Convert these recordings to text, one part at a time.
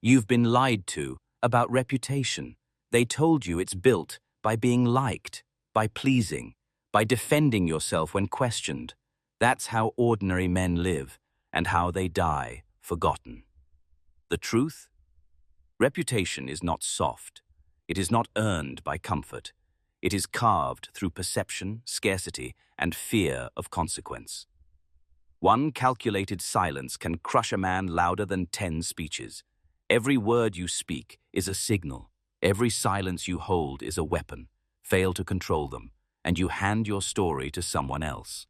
You've been lied to about reputation. They told you it's built by being liked, by pleasing, by defending yourself when questioned. That's how ordinary men live, and how they die, forgotten. The truth? Reputation is not soft. It is not earned by comfort. It is carved through perception, scarcity, and fear of consequence. One calculated silence can crush a man louder than 10 speeches. Every word you speak is a signal. Every silence you hold is a weapon. Fail to control them, and you hand your story to someone else.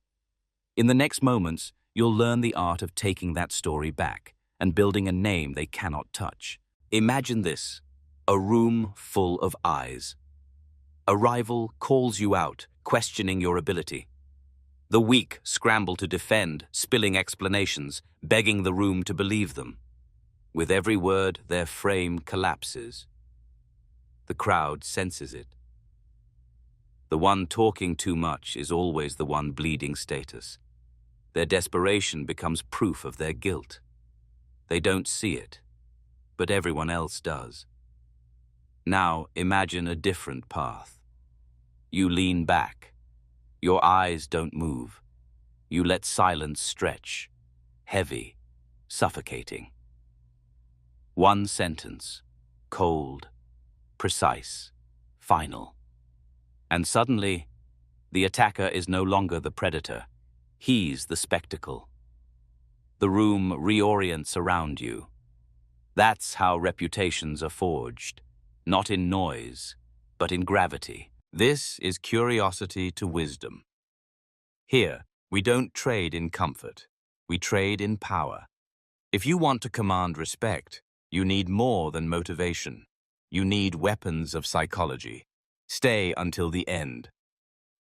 In the next moments, you'll learn the art of taking that story back and building a name they cannot touch. Imagine this: a room full of eyes. A rival calls you out, questioning your ability. The weak scramble to defend, spilling explanations, begging the room to believe them. With every word, their frame collapses. The crowd senses it. The one talking too much is always the one bleeding status. Their desperation becomes proof of their guilt. They don't see it, but everyone else does. Now imagine a different path. You lean back. Your eyes don't move. You let silence stretch, heavy, suffocating. One sentence, cold, precise, final. And suddenly, the attacker is no longer the predator. He's the spectacle. The room reorients around you. That's how reputations are forged, not in noise, but in gravity. This is curiosity to wisdom. Here, we don't trade in comfort. We trade in power. If you want to command respect, you need more than motivation. You need weapons of psychology. Stay until the end.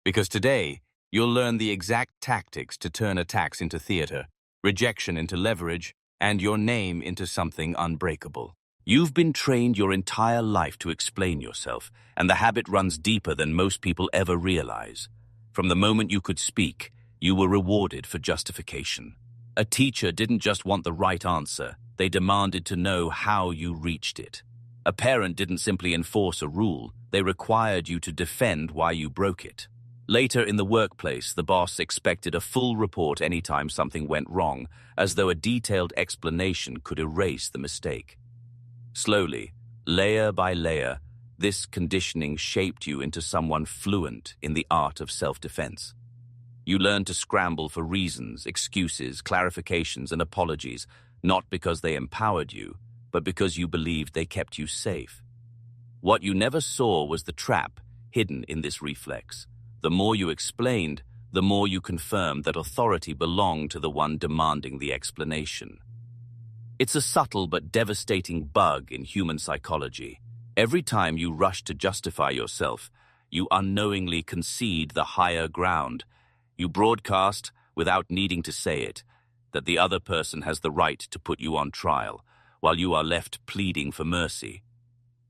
Because today, you'll learn the exact tactics to turn attacks into theater, rejection into leverage, and your name into something unbreakable. You've been trained your entire life to explain yourself, and the habit runs deeper than most people ever realize. From the moment you could speak, you were rewarded for justification. A teacher didn't just want the right answer, they demanded to know how you reached it. A parent didn't simply enforce a rule, they required you to defend why you broke it. Later in the workplace, the boss expected a full report anytime something went wrong, as though a detailed explanation could erase the mistake. Slowly, layer by layer, this conditioning shaped you into someone fluent in the art of self-defense. You learned to scramble for reasons, excuses, clarifications, and apologies, not because they empowered you, but because you believed they kept you safe. What you never saw was the trap hidden in this reflex. The more you explained, the more you confirmed that authority belonged to the one demanding the explanation. It's a subtle but devastating bug in human psychology. Every time you rush to justify yourself, you unknowingly concede the higher ground. You broadcast, without needing to say it, that the other person has the right to put you on trial, while you are left pleading for mercy.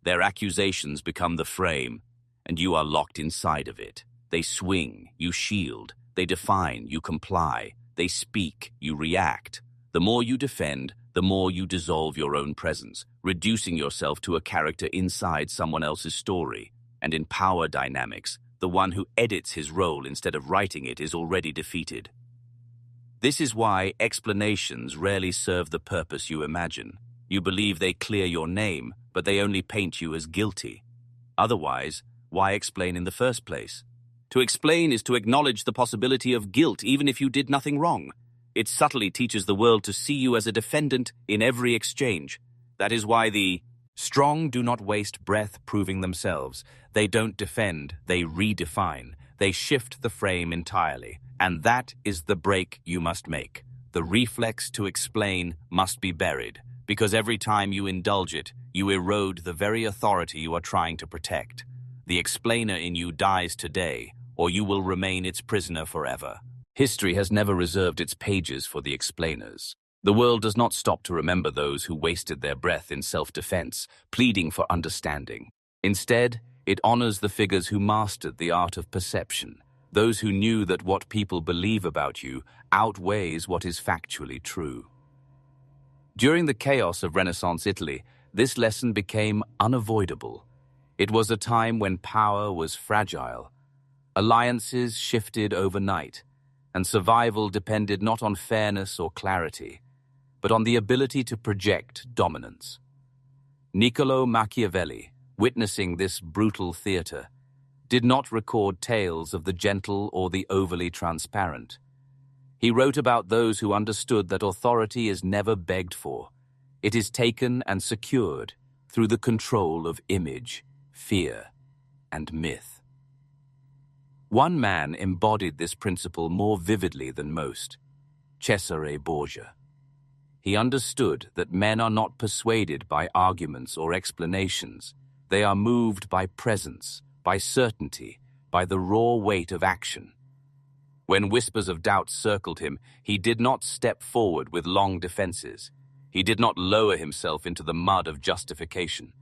Their accusations become the frame, and you are locked inside of it. They swing, you shield. They define, you comply. They speak, you react. The more you defend, the more you dissolve your own presence, reducing yourself to a character inside someone else's story. And in power dynamics, the one who edits his role instead of writing it is already defeated. This is why explanations rarely serve the purpose you imagine. You believe they clear your name, but they only paint you as guilty. Otherwise, why explain in the first place? To explain is to acknowledge the possibility of guilt even if you did nothing wrong. It subtly teaches the world to see you as a defendant in every exchange. That is why the strong do not waste breath proving themselves. They don't defend, they redefine. They shift the frame entirely. And that is the break you must make. The reflex to explain must be buried, because every time you indulge it, you erode the very authority you are trying to protect. The explainer in you dies today, or you will remain its prisoner forever. History has never reserved its pages for the explainers. The world does not stop to remember those who wasted their breath in self-defense, pleading for understanding. Instead, it honors the figures who mastered the art of perception, those who knew that what people believe about you outweighs what is factually true. During the chaos of Renaissance Italy, This lesson became unavoidable. It was a time when power was fragile. Alliances shifted overnight, and survival depended not on fairness or clarity, but on the ability to project dominance. Niccolo Machiavelli, witnessing this brutal theater, did not record tales of the gentle or the overly transparent. He wrote about those who understood that authority is never begged for. It is taken and secured through the control of image, fear, and myth. One man embodied this principle more vividly than most: Cesare Borgia. He understood that men are not persuaded by arguments or explanations. They are moved by presence, by certainty, by the raw weight of action. When whispers of doubt circled him, he did not step forward with long defenses. He did not lower himself into the mud of justification.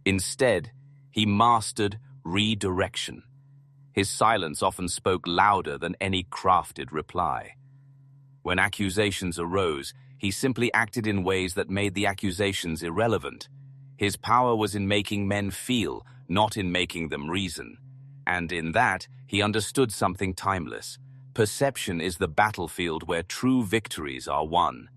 Instead, he mastered redirection. His silence often spoke louder than any crafted reply. When accusations arose, he simply acted in ways that made the accusations irrelevant. His power was in making men feel, not in making them reason. And in that, he understood something timeless. Perception is the battlefield where true victories are won.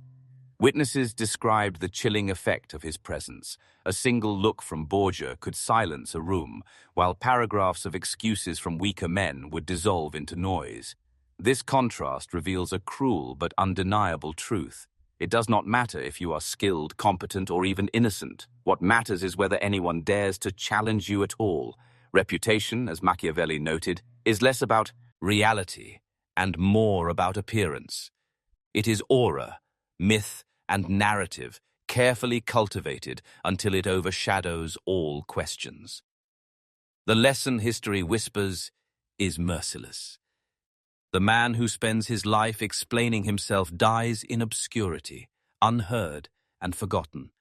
Witnesses described the chilling effect of his presence. A single look from Borgia could silence a room, while paragraphs of excuses from weaker men would dissolve into noise. This contrast reveals a cruel but undeniable truth. It does not matter if you are skilled, competent, or even innocent. What matters is whether anyone dares to challenge you at all. Reputation, as Machiavelli noted, is less about reality and more about appearance. It is aura, myth, and narrative, carefully cultivated until it overshadows all questions. The lesson history whispers is merciless. The man who spends his life explaining himself dies in obscurity, unheard and forgotten.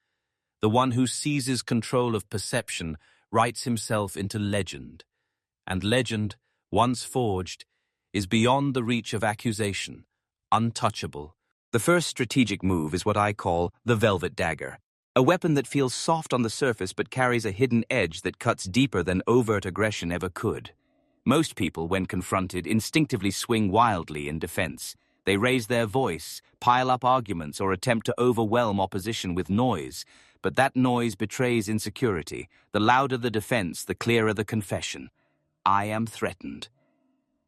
The one who seizes control of perception writes himself into legend. And legend, once forged, is beyond the reach of accusation, untouchable. The first strategic move is what I call the Velvet Dagger, a weapon that feels soft on the surface but carries a hidden edge that cuts deeper than overt aggression ever could. Most people, when confronted, instinctively swing wildly in defense. They raise their voice, pile up arguments, or attempt to overwhelm opposition with noise. But that noise betrays insecurity. The louder the defense, the clearer the confession. I am threatened.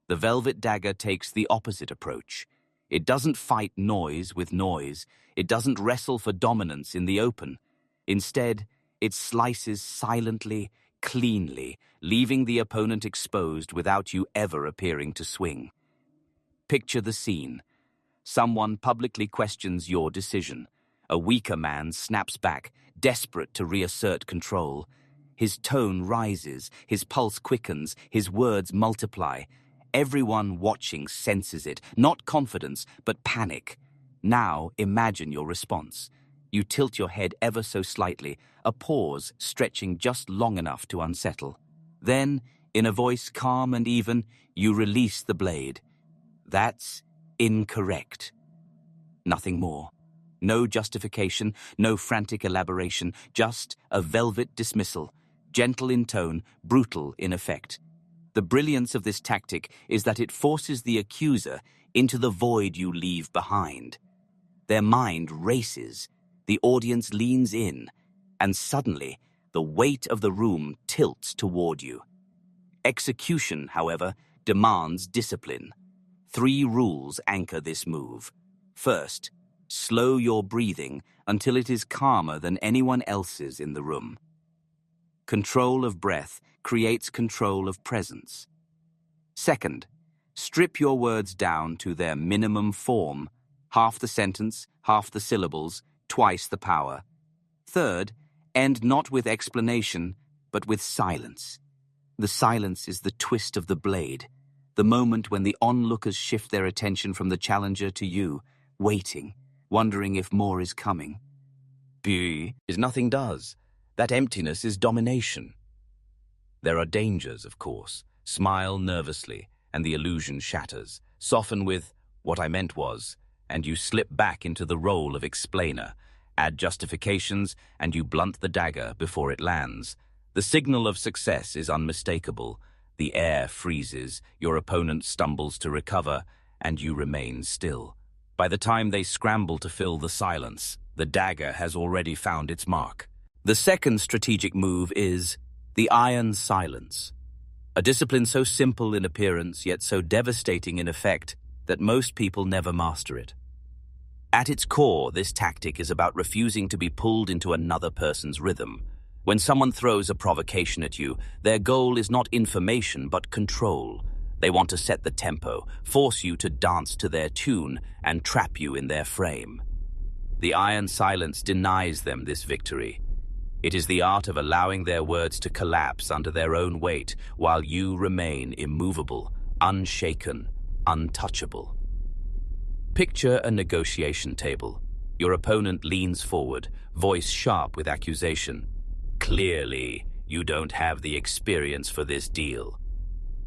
The Velvet Dagger takes the opposite approach. It doesn't fight noise with noise. It doesn't wrestle for dominance in the open. Instead, it slices silently, cleanly, leaving the opponent exposed without you ever appearing to swing. Picture the scene. Someone publicly questions your decision. A weaker man snaps back, desperate to reassert control. His tone rises, his pulse quickens, his words multiply. Everyone watching senses it, not confidence, but panic. Now imagine your response. You tilt your head ever so slightly, a pause stretching just long enough to unsettle. Then, in a voice calm and even, you release the blade. That's incorrect. Nothing more. No justification, no frantic elaboration, just a velvet dismissal, gentle in tone, brutal in effect. The brilliance of this tactic is that it forces the accuser into the void you leave behind. Their mind races, the audience leans in, and suddenly the weight of the room tilts toward you. Execution, however, demands discipline. 3 rules anchor this move. First, slow your breathing until it is calmer than anyone else's in the room. Control of breath creates control of presence. Second, strip your words down to their minimum form, half the sentence, half the syllables, twice the power. Third, end not with explanation, but with silence. The silence is the twist of the blade, the moment when the onlookers shift their attention from the challenger to you, waiting, wondering if more is coming. Puis is nothing does. That emptiness is domination. There are dangers, of course. Smile nervously, and the illusion shatters. Soften with, what I meant was, and you slip back into the role of explainer. Add justifications, and you blunt the dagger before it lands. The signal of success is unmistakable. The air freezes, your opponent stumbles to recover, and you remain still. By the time they scramble to fill the silence, the dagger has already found its mark. The second strategic move is the iron silence. A discipline so simple in appearance, yet so devastating in effect, that most people never master it. At its core, this tactic is about refusing to be pulled into another person's rhythm. When someone throws a provocation at you, their goal is not information but control. They want to set the tempo, force you to dance to their tune, and trap you in their frame. The iron silence denies them this victory. It is the art of allowing their words to collapse under their own weight while you remain immovable, unshaken, untouchable. Picture a negotiation table. Your opponent leans forward, voice sharp with accusation. Clearly, you don't have the experience for this deal.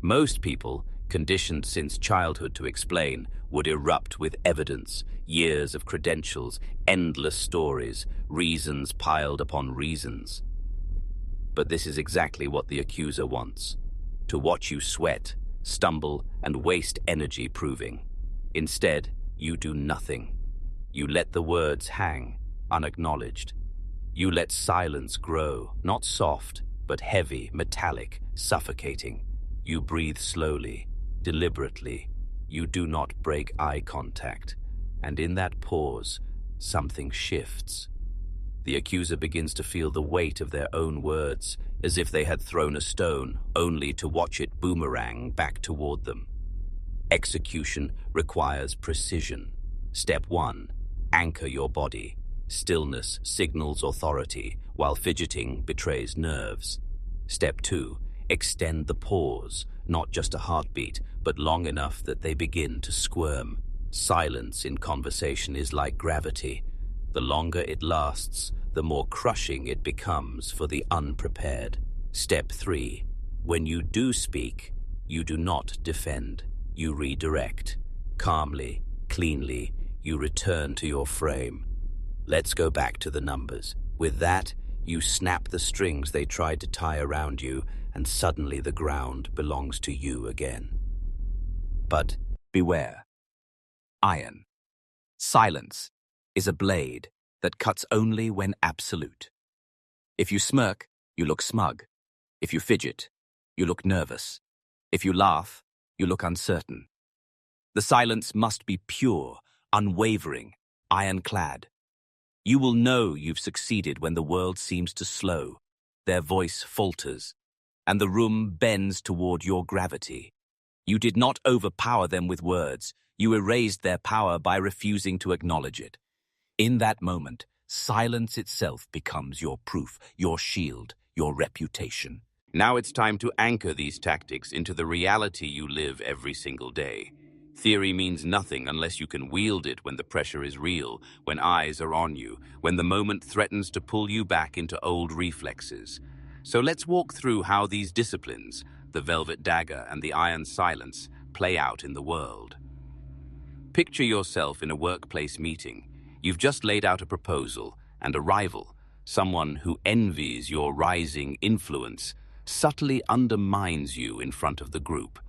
Most people, conditioned since childhood to explain, would erupt with evidence, years of credentials, endless stories, reasons piled upon reasons. But this is exactly what the accuser wants: to watch you sweat, stumble, and waste energy proving. Instead, you do nothing. You let the words hang, unacknowledged. You let silence grow, not soft, but heavy, metallic, suffocating. You breathe slowly, deliberately. You do not break eye contact. And in that pause, something shifts. The accuser begins to feel the weight of their own words, as if they had thrown a stone, only to watch it boomerang back toward them. Execution requires precision. Step 1, anchor your body. Stillness signals authority, while fidgeting betrays nerves. Step 2, extend the pause, not just a heartbeat, but long enough that they begin to squirm. Silence in conversation is like gravity. The longer it lasts, the more crushing it becomes for the unprepared. Step 3, when you do speak, you do not defend. You redirect. Calmly, cleanly, you return to your frame. Let's go back to the numbers. With that, you snap the strings they tried to tie around you, and suddenly the ground belongs to you again. But beware. Iron. Silence is a blade that cuts only when absolute. If you smirk, you look smug. If you fidget, you look nervous. If you laugh, you look uncertain. The silence must be pure, unwavering, ironclad. You will know you've succeeded when the world seems to slow, their voice falters, and the room bends toward your gravity. You did not overpower them with words. You erased their power by refusing to acknowledge it. In that moment, silence itself becomes your proof, your shield, your reputation. Now it's time to anchor these tactics into the reality you live every single day. Theory means nothing unless you can wield it when the pressure is real, when eyes are on you, when the moment threatens to pull you back into old reflexes. So let's walk through how these disciplines, the Velvet Dagger and the Iron Silence, play out in the world. Picture yourself in a workplace meeting. You've just laid out a proposal, and a rival, someone who envies your rising influence, subtly undermines you in front of the group.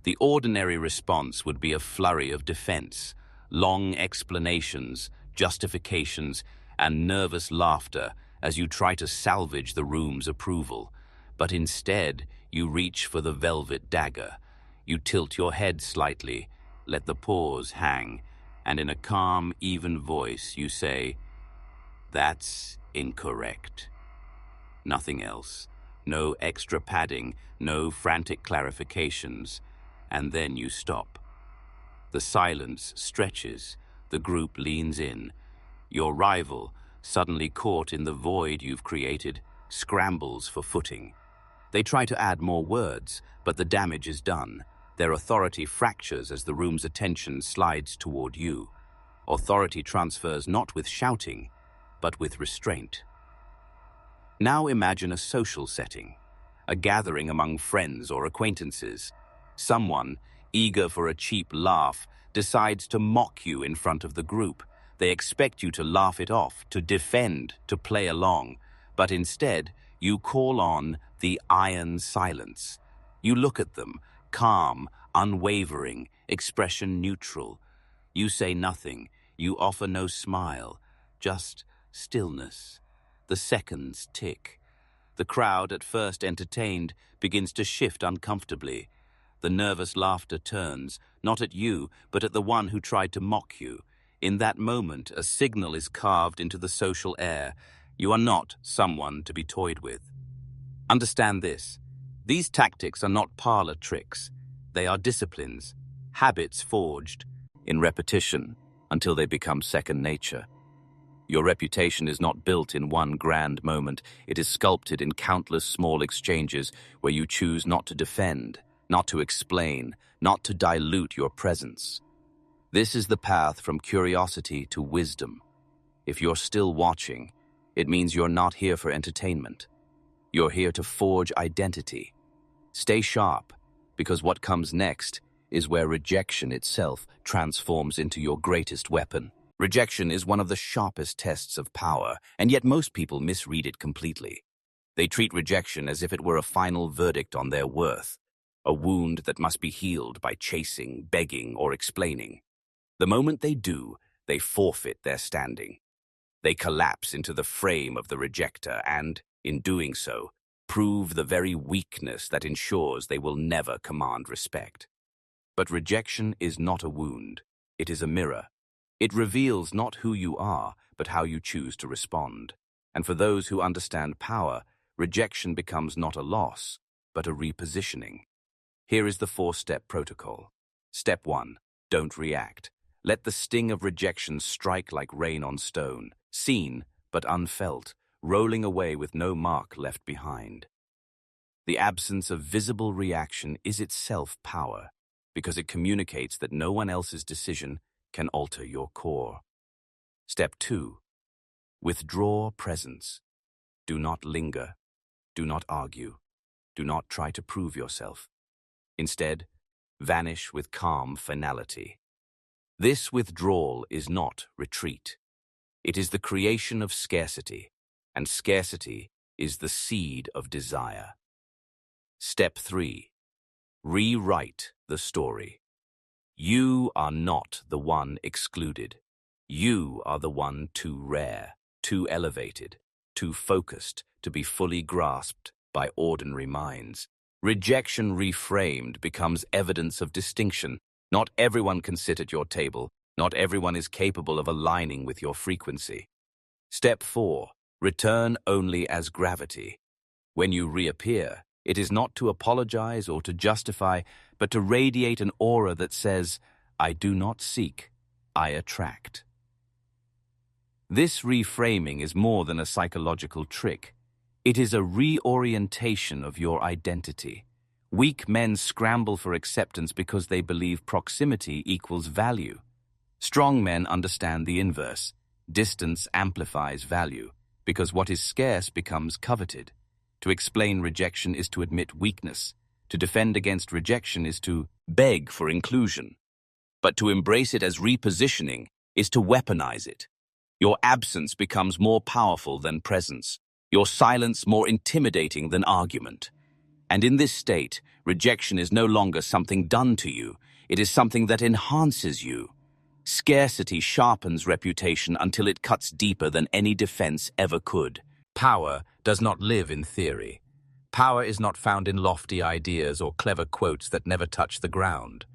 The ordinary response would be a flurry of defense, long explanations, justifications, and nervous laughter as you try to salvage the room's approval. But instead, you reach for the Velvet Dagger. You tilt your head slightly, let the pause hang, and in a calm, even voice you say, "That's incorrect." Nothing else. No extra padding, no frantic clarifications. And then you stop. The silence stretches. The group leans in. Your rival, suddenly caught in the void you've created, scrambles for footing. They try to add more words, but the damage is done. Their authority fractures as the room's attention slides toward you. Authority transfers not with shouting, but with restraint. Now imagine a social setting, a gathering among friends or acquaintances. Someone, eager for a cheap laugh, decides to mock you in front of the group. They expect you to laugh it off, to defend, to play along. But instead, you call on the iron silence. You look at them, calm, unwavering, expression neutral. You say nothing. You offer no smile. Just stillness. The seconds tick. The crowd, at first entertained, begins to shift uncomfortably. The nervous laughter turns, not at you, but at the one who tried to mock you. In that moment, a signal is carved into the social air. You are not someone to be toyed with. Understand this. These tactics are not parlor tricks. They are disciplines, habits forged in repetition until they become second nature. Your reputation is not built in one grand moment. It is sculpted in countless small exchanges where you choose not to defend, not to explain, not to dilute your presence. This is the path from curiosity to wisdom. If you're still watching, it means you're not here for entertainment. You're here to forge identity. Stay sharp, because what comes next is where rejection itself transforms into your greatest weapon. Rejection is one of the sharpest tests of power, and yet most people misread it completely. They treat rejection as if it were a final verdict on their worth, a wound that must be healed by chasing, begging, or explaining. The moment they do, they forfeit their standing. They collapse into the frame of the rejecter and, in doing so, prove the very weakness that ensures they will never command respect. But rejection is not a wound. It is a mirror. It reveals not who you are, but how you choose to respond. And for those who understand power, rejection becomes not a loss, but a repositioning. Here is the 4-step protocol. Step 1. Don't react. Let the sting of rejection strike like rain on stone, seen but unfelt, rolling away with no mark left behind. The absence of visible reaction is itself power, because it communicates that no one else's decision can alter your core. Step 2. Withdraw presence. Do not linger. Do not argue. Do not try to prove yourself. Instead, vanish with calm finality. This withdrawal is not retreat. It is the creation of scarcity, and scarcity is the seed of desire. Step 3. Rewrite the story. You are not the one excluded. You are the one too rare, too elevated, too focused to be fully grasped by ordinary minds. Rejection reframed becomes evidence of distinction. Not everyone can sit at your table. Not everyone is capable of aligning with your frequency. Step 4. Return only as gravity. When you reappear, it is not to apologize or to justify, but to radiate an aura that says, I do not seek, I attract. This reframing is more than a psychological trick. It is a reorientation of your identity. Weak men scramble for acceptance because they believe proximity equals value. Strong men understand the inverse. Distance amplifies value, because what is scarce becomes coveted. To explain rejection is to admit weakness. To defend against rejection is to beg for inclusion. But to embrace it as repositioning is to weaponize it. Your absence becomes more powerful than presence. Your silence more intimidating than argument. And in this state, rejection is no longer something done to you. It is something that enhances you. Scarcity sharpens reputation until it cuts deeper than any defense ever could. Power does not live in theory. Power is not found in lofty ideas or clever quotes that never touch the ground.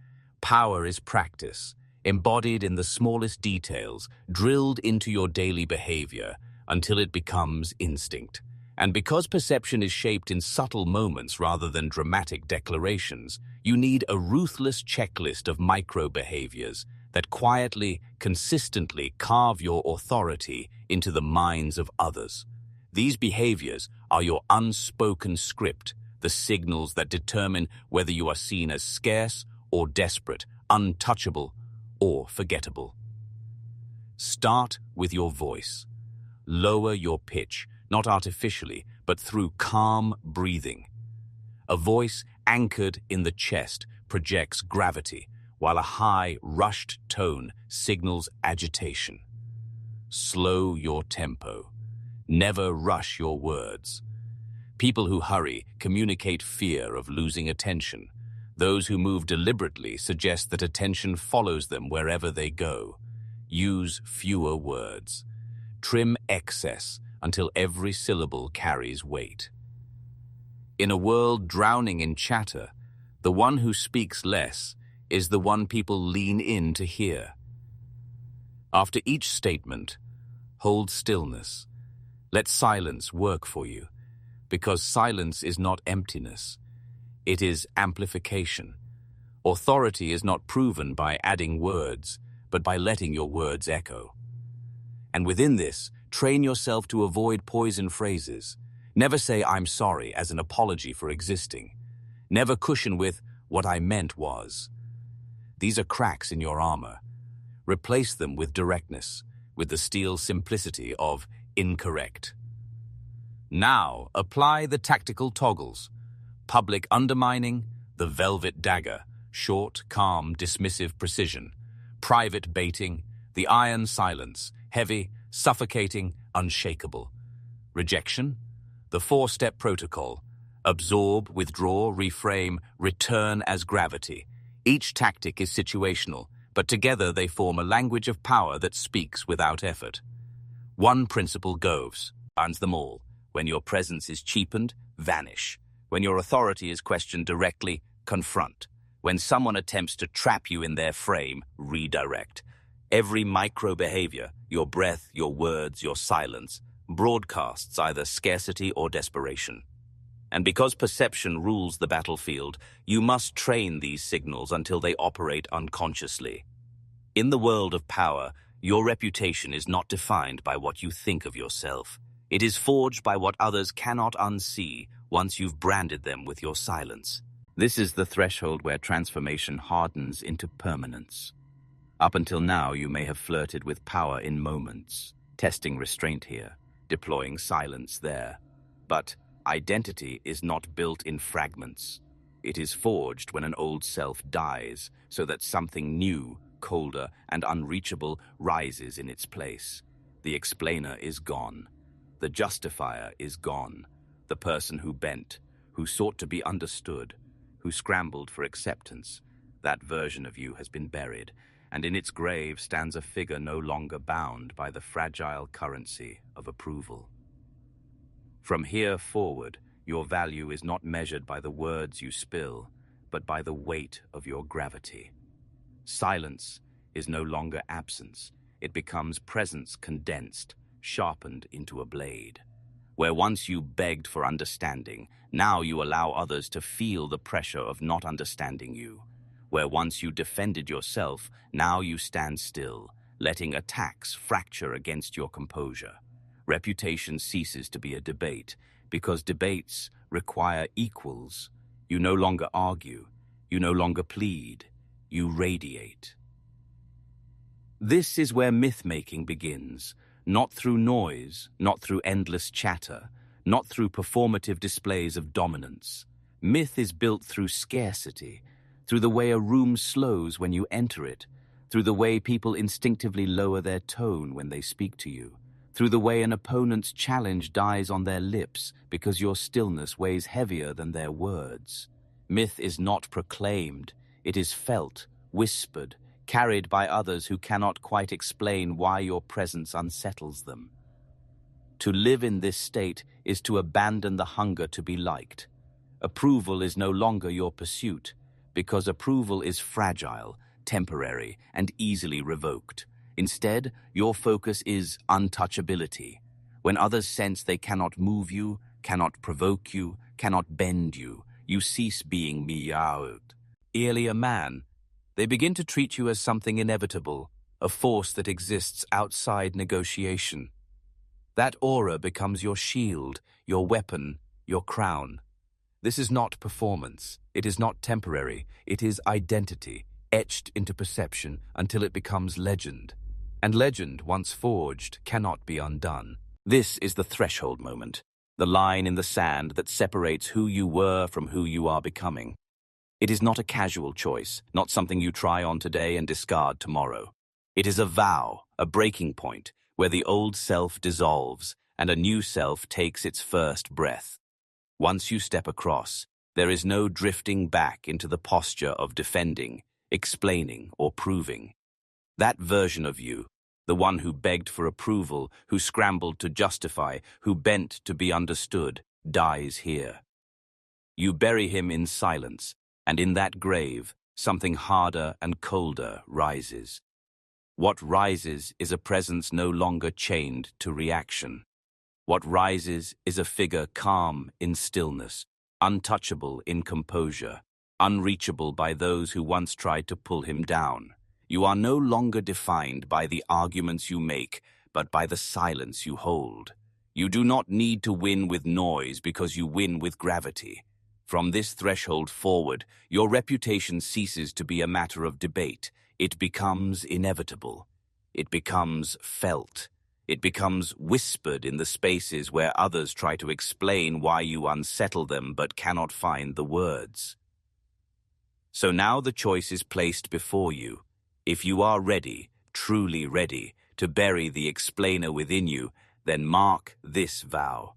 Power is practice, embodied in the smallest details, drilled into your daily behavior until it becomes instinct. And because perception is shaped in subtle moments rather than dramatic declarations, you need a ruthless checklist of micro-behaviors that quietly, consistently carve your authority into the minds of others. These behaviors are your unspoken script, the signals that determine whether you are seen as scarce or desperate, untouchable or forgettable. Start with your voice. Lower your pitch, not artificially, but through calm breathing. A voice anchored in the chest projects gravity, while a high, rushed tone signals agitation. Slow your tempo. Never rush your words. People who hurry communicate fear of losing attention. Those who move deliberately suggest that attention follows them wherever they go. Use fewer words. Trim excess until every syllable carries weight. In a world drowning in chatter, the one who speaks less is the one people lean in to hear. After each statement, hold stillness. Let silence work for you, because silence is not emptiness. It is amplification. Authority is not proven by adding words, but by letting your words echo. And within this, train yourself to avoid poison phrases. Never say "I'm sorry" as an apology for existing. Never cushion with "what I meant was." These are cracks in your armor. Replace them with directness, with the steel simplicity of incorrect. Now, apply the tactical toggles. Public undermining, the Velvet Dagger, short, calm, dismissive precision. Private baiting, the iron silence, heavy, suffocating, unshakable. Rejection, the four-step protocol. Absorb, withdraw, reframe, return as gravity. Each tactic is situational, but together they form a language of power that speaks without effort. One principle goes, binds them all. When your presence is cheapened, vanish. When your authority is questioned directly, confront. When someone attempts to trap you in their frame, redirect. Every micro-behavior, your breath, your words, your silence, broadcasts either scarcity or desperation. And because perception rules the battlefield, you must train these signals until they operate unconsciously. In the world of power, your reputation is not defined by what you think of yourself. It is forged by what others cannot unsee once you've branded them with your silence. This is the threshold where transformation hardens into permanence. Up until now, you may have flirted with power in moments, testing restraint here, deploying silence there. But identity is not built in fragments. It is forged when an old self dies, so that something new, colder, and unreachable rises in its place. The explainer is gone. The justifier is gone. The person who bent, who sought to be understood, who scrambled for acceptance, that version of you has been buried, and in its grave stands a figure no longer bound by the fragile currency of approval. From here forward, your value is not measured by the words you spill, but by the weight of your gravity. Silence is no longer absence. It becomes presence condensed, sharpened into a blade. Where once you begged for understanding, now you allow others to feel the pressure of not understanding you. Where once you defended yourself, now you stand still, letting attacks fracture against your composure. Reputation ceases to be a debate, because debates require equals. You no longer argue, you no longer plead, you radiate. This is where myth-making begins, not through noise, not through endless chatter, not through performative displays of dominance. Myth is built through scarcity, through the way a room slows when you enter it, through the way people instinctively lower their tone when they speak to you, through the way an opponent's challenge dies on their lips because your stillness weighs heavier than their words. Myth is not proclaimed, it is felt, whispered, carried by others who cannot quite explain why your presence unsettles them. To live in this state is to abandon the hunger to be liked. Approval is no longer your pursuit, because approval is fragile, temporary, and easily revoked. Instead, your focus is untouchability. When others sense they cannot move you, cannot provoke you, cannot bend you, you cease being meowed. Merely a man. They begin to treat you as something inevitable, a force that exists outside negotiation. That aura becomes your shield, your weapon, your crown. This is not performance. It is not temporary. It is identity, etched into perception until it becomes legend. And legend, once forged, cannot be undone. This is the threshold moment, the line in the sand that separates who you were from who you are becoming. It is not a casual choice, not something you try on today and discard tomorrow. It is a vow, a breaking point, where the old self dissolves and a new self takes its first breath. Once you step across, there is no drifting back into the posture of defending, explaining, or proving. That version of you, the one who begged for approval, who scrambled to justify, who bent to be understood, dies here. You bury him in silence, and in that grave, something harder and colder rises. What rises is a presence no longer chained to reaction. What rises is a figure calm in stillness, untouchable in composure, unreachable by those who once tried to pull him down. You are no longer defined by the arguments you make, but by the silence you hold. You do not need to win with noise because you win with gravity. From this threshold forward, your reputation ceases to be a matter of debate. It becomes inevitable. It becomes felt. It becomes whispered in the spaces where others try to explain why you unsettle them but cannot find the words. So now the choice is placed before you. If you are ready, truly ready, to bury the explainer within you, then mark this vow.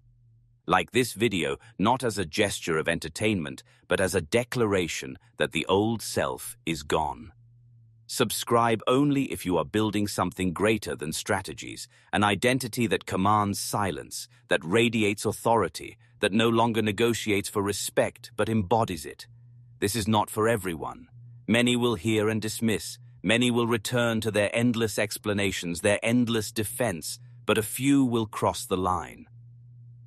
Like this video, not as a gesture of entertainment, but as a declaration that the old self is gone. Subscribe only if you are building something greater than strategies, an identity that commands silence, that radiates authority, that no longer negotiates for respect but embodies it. This is not for everyone. Many will hear and dismiss. Many will return to their endless explanations, their endless defense, but a few will cross the line.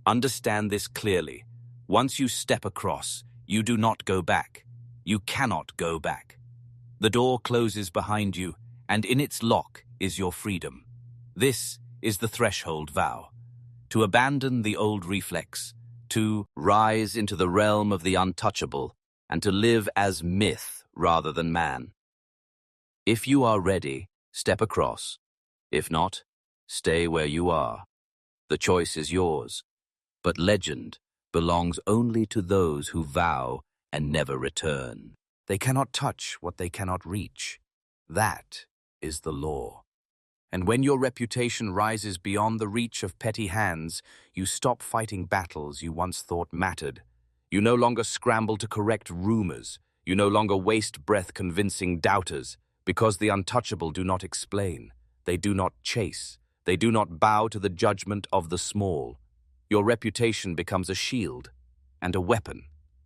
Understand this clearly. Once you step across, you do not go back. You cannot go back. The door closes behind you, and in its lock is your freedom. This is the threshold vow. To abandon the old reflex, to rise into the realm of the untouchable, and to live as myth rather than man. If you are ready, step across. If not, stay where you are. The choice is yours. But legend belongs only to those who vow and never return. They cannot touch what they cannot reach. That is the law. And when your reputation rises beyond the reach of petty hands, you stop fighting battles you once thought mattered. You no longer scramble to correct rumors. You no longer waste breath convincing doubters, because the untouchable do not explain. They do not chase. They do not bow to the judgment of the small. Your reputation becomes a shield and a weapon.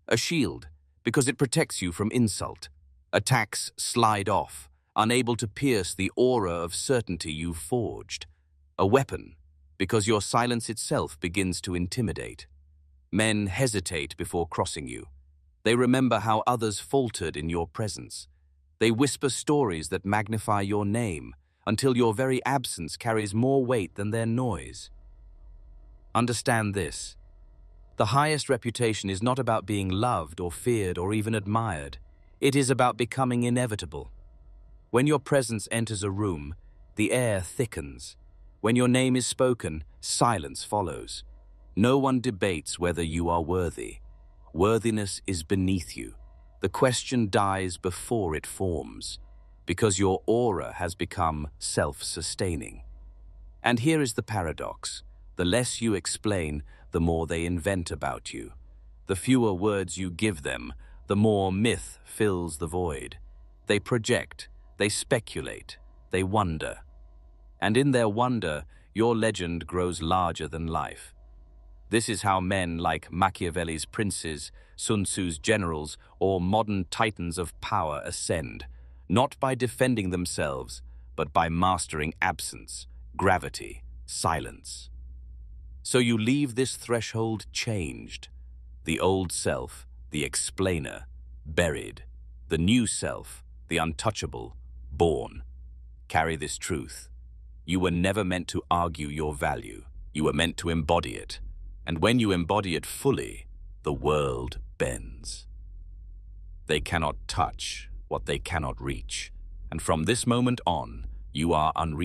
A shield, because it protects you from insult. Attacks slide off, unable to pierce the aura of certainty you've forged. A weapon, because your silence itself begins to intimidate. Men hesitate before crossing you. They remember how others faltered in your presence. They whisper stories that magnify your name, until your very absence carries more weight than their noise. Understand this. The highest reputation is not about being loved or feared or even admired. It is about becoming inevitable. When your presence enters a room, the air thickens. When your name is spoken, silence follows. No one debates whether you are worthy. Worthiness is beneath you. The question dies before it forms, because your aura has become self-sustaining. And here is the paradox. The less you explain, the more they invent about you. The fewer words you give them, the more myth fills the void. They project, they speculate, they wonder. And in their wonder, your legend grows larger than life. This is how men like Machiavelli's princes, Sun Tzu's generals, or modern titans of power ascend, not by defending themselves, but by mastering absence, gravity, silence. So you leave this threshold changed. The old self, the explainer, buried. The new self, the untouchable, born. Carry this truth. You were never meant to argue your value. You were meant to embody it. And when you embody it fully, the world bends. They cannot touch what they cannot reach. And from this moment on, you are unreachable.